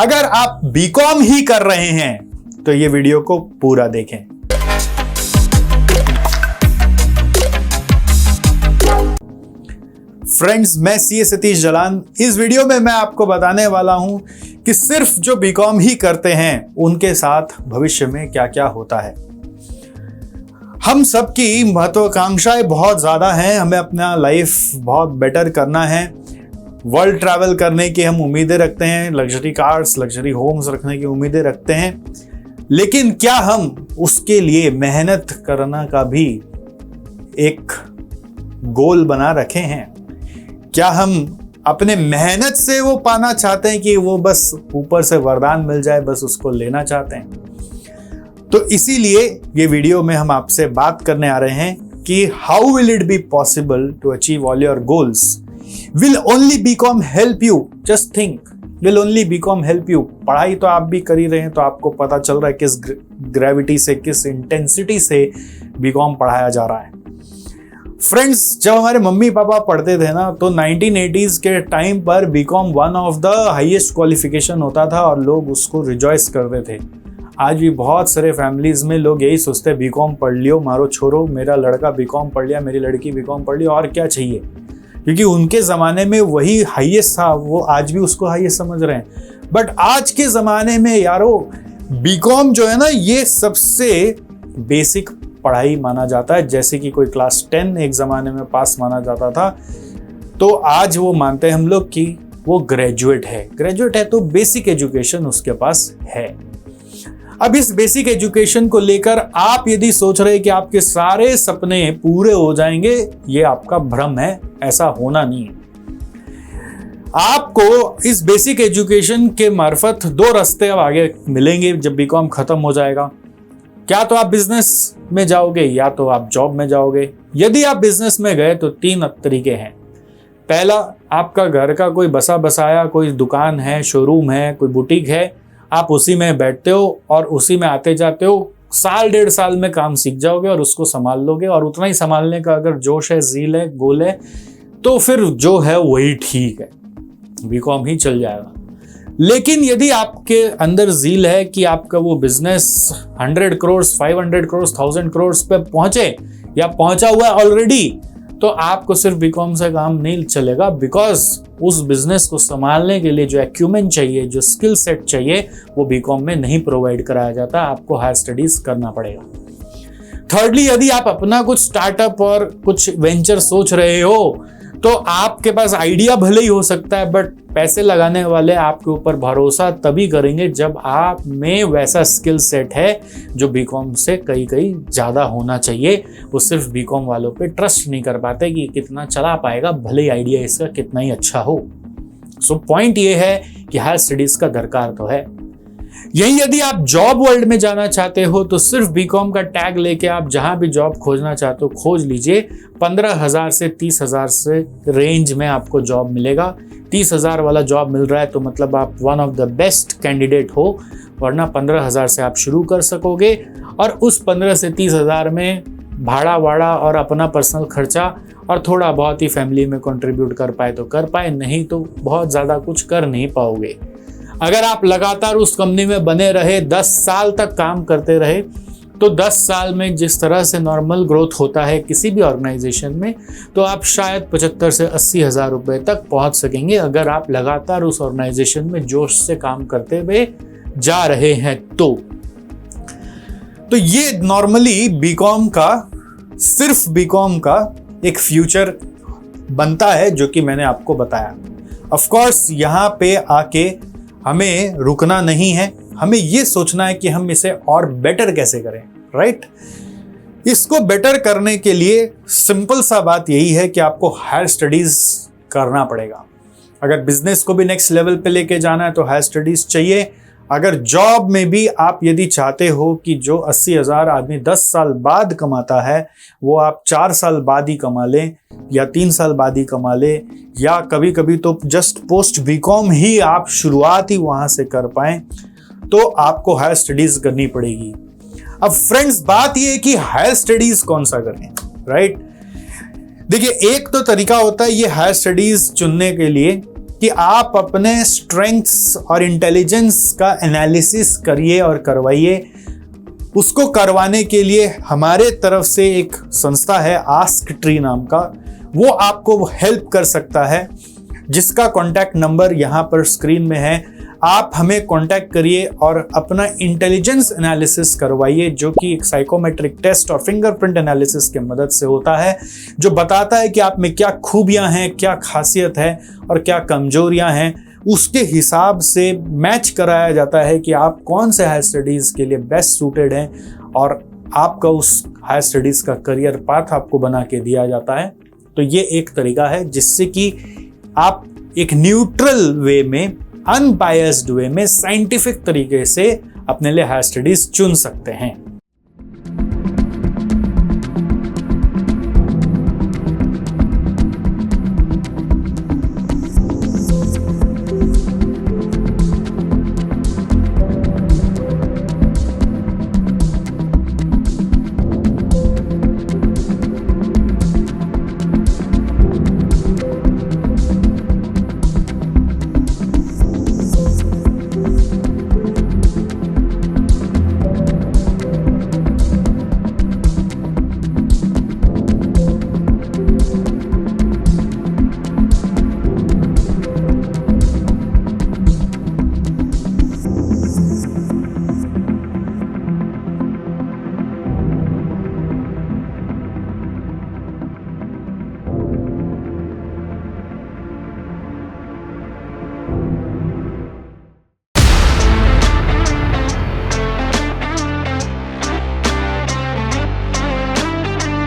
अगर आप बीकॉम ही कर रहे हैं तो ये वीडियो को पूरा देखें। फ्रेंड्स, मैं सीए सतीश जलान। इस वीडियो में मैं आपको बताने वाला हूं कि सिर्फ जो बीकॉम ही करते हैं उनके साथ भविष्य में क्या क्या होता है। हम सबकी महत्वाकांक्षाएं बहुत ज़्यादा हैं, हमें अपना लाइफ बहुत बेटर करना है, वर्ल्ड ट्रैवल करने की हम उम्मीदें रखते हैं, लग्जरी कार्स, लग्जरी होम्स रखने की उम्मीदें रखते हैं। लेकिन क्या हम उसके लिए मेहनत करना का भी एक गोल बना रखे हैं? क्या हम अपने मेहनत से वो पाना चाहते हैं कि वो बस ऊपर से वरदान मिल जाए, बस उसको लेना चाहते हैं? तो इसीलिए ये वीडियो में हम आपसे बात करने आ रहे हैं कि how will it be possible to achieve all your goals. Will only BCom help you? Just think, will only BCom help you? पढ़ाई तो आप भी कर ही रहे हैं, तो आपको पता चल रहा है किस ग्रेविटी से, किस इंटेंसिटी से बीकॉम पढ़ाया जा रहा है। फ्रेंड्स, जब हमारे मम्मी पापा पढ़ते थे ना, तो 1980s के टाइम पर BCom one of the highest qualification होता था और लोग उसको रिजॉइस करते थे। आज भी बहुत सारे फैमिलीज में लोग यही सोचते हैं, बीकॉम पढ़ लियो मारो छोरो, मेरा लड़का बीकॉम पढ़ लिया, मेरी लड़की बीकॉम पढ़ लिया, और क्या चाहिए। क्योंकि उनके ज़माने में वही हाईएस्ट था, वो आज भी उसको हाईएस्ट समझ रहे हैं। बट आज के ज़माने में यारो, बीकॉम जो है ना, ये सबसे बेसिक पढ़ाई माना जाता है। जैसे कि कोई क्लास 10 एक ज़माने में पास माना जाता था, तो आज वो मानते हैं हम लोग कि वो ग्रेजुएट है। ग्रेजुएट है तो बेसिक एजुकेशन उसके पास है। अब इस बेसिक एजुकेशन को लेकर आप यदि सोच रहे हैं कि आपके सारे सपने पूरे हो जाएंगे, ये आपका भ्रम है, ऐसा होना नहीं है। आपको इस बेसिक एजुकेशन के मार्फत दो रास्ते अब आगे मिलेंगे जब बीकॉम खत्म हो जाएगा। क्या तो आप बिजनेस में जाओगे या तो आप जॉब में जाओगे। यदि आप बिजनेस में गए तो 3 तरीके हैं। पहला, आपका घर का कोई बसा बसाया कोई दुकान है, शोरूम है, कोई बुटीक है, आप उसी में बैठते हो और उसी में आते जाते हो। साल 1.5 साल में काम सीख जाओगे और उसको संभाल लोगे, और उतना ही संभालने का अगर जोश है, ज़ील है, गोल है, तो फिर जो है वही ठीक है, बीकॉम ही चल जाएगा। लेकिन यदि आपके अंदर ज़ील है कि आपका वो बिजनेस 100 करोड़, 500 करोड़, 1000 करोड़ पे पहुंचे या पहुंचा हुआ है ऑलरेडी, तो आपको सिर्फ बीकॉम से काम नहीं चलेगा। बिकॉज उस बिजनेस को संभालने के लिए जो एक्यूमेंट चाहिए, जो स्किल सेट चाहिए, वो बीकॉम में नहीं प्रोवाइड कराया जाता, आपको हायर स्टडीज करना पड़ेगा। थर्डली, यदि आप अपना कुछ स्टार्टअप और कुछ वेंचर सोच रहे हो, तो आपके पास आइडिया भले ही हो सकता है, बट पैसे लगाने वाले आपके ऊपर भरोसा तभी करेंगे जब आप में वैसा स्किल सेट है जो बीकॉम से कहीं ज़्यादा होना चाहिए। वो सिर्फ बीकॉम वालों पे ट्रस्ट नहीं कर पाते कि कितना चला पाएगा, भले ही आइडिया इसका कितना ही अच्छा हो। सो पॉइंट ये है कि हायर स्टडीज़ का दरकार तो है। यही यदि आप जॉब वर्ल्ड में जाना चाहते हो तो सिर्फ बीकॉम का टैग लेके आप जहां भी जॉब खोजना चाहते हो खोज लीजिए। 15,000 से 30,000 से रेंज में आपको जॉब मिलेगा। 30,000 वाला जॉब मिल रहा है तो मतलब आप one of the best candidate हो, वरना 15,000 से आप शुरू कर सकोगे और उस 15 से 30,000 में भाड़ा वाड़ा और अपना पर्सनल खर्चा और थोड़ा बहुत ही फैमिली में कंट्रीब्यूट कर पाए तो कर पाए, नहीं तो बहुत ज़्यादा कुछ कर नहीं पाओगे। अगर आप लगातार उस कंपनी में बने रहे, 10 साल तक काम करते रहे, तो 10 साल में जिस तरह से नॉर्मल ग्रोथ होता है किसी भी ऑर्गेनाइजेशन में, तो आप शायद 75 से 80 हज़ार रुपये तक पहुंच सकेंगे अगर आप लगातार उस ऑर्गेनाइजेशन में जोश से काम करते हुए जा रहे हैं। तो ये नॉर्मली बीकॉम का, सिर्फ बीकॉम का एक फ्यूचर बनता है जो कि मैंने आपको बताया। ऑफ कोर्स यहाँ पे आके हमें रुकना नहीं है, हमें ये सोचना है कि हम इसे और बेटर कैसे करें, राइट। इसको बेटर करने के लिए सिंपल सा बात यही है कि आपको हायर स्टडीज करना पड़ेगा। अगर बिजनेस को भी नेक्स्ट लेवल पे लेके जाना है तो हायर स्टडीज चाहिए। अगर जॉब में भी आप यदि चाहते हो कि जो 80,000 आदमी 10 साल बाद कमाता है वो आप 4 साल बाद ही कमा लें या 3 साल बाद ही कमा लें, या कभी कभी तो जस्ट पोस्ट बीकॉम ही आप शुरुआत ही वहाँ से कर पाएं, तो आपको हायर स्टडीज करनी पड़ेगी। अब फ्रेंड्स, बात ये है कि हायर स्टडीज कौन सा करें, राइट। देखिए, एक तो तरीका होता है ये हायर स्टडीज चुनने के लिए कि आप अपने स्ट्रेंथ्स और इंटेलिजेंस का एनालिसिस करिए और करवाइए। उसको करवाने के लिए हमारे तरफ से एक संस्था है आस्क ट्री नाम का, वो आपको हेल्प कर सकता है, जिसका कॉन्टैक्ट नंबर यहाँ पर स्क्रीन में है। आप हमें कांटेक्ट करिए और अपना इंटेलिजेंस एनालिसिस करवाइए, जो कि एक साइकोमेट्रिक टेस्ट और फिंगरप्रिंट एनालिसिस की मदद से होता है, जो बताता है कि आप में क्या खूबियां हैं, क्या खासियत है और क्या कमजोरियां हैं। उसके हिसाब से मैच कराया जाता है कि आप कौन से हायर स्टडीज़ के लिए बेस्ट सूटेड हैं और आपका उस हायर स्टडीज़ का करियर पाथ आपको बना के दिया जाता है। तो ये एक तरीका है जिससे कि आप एक न्यूट्रल वे में, अनबायस्ड वे में, साइंटिफिक तरीके से अपने लिए हायर स्टडीज चुन सकते हैं।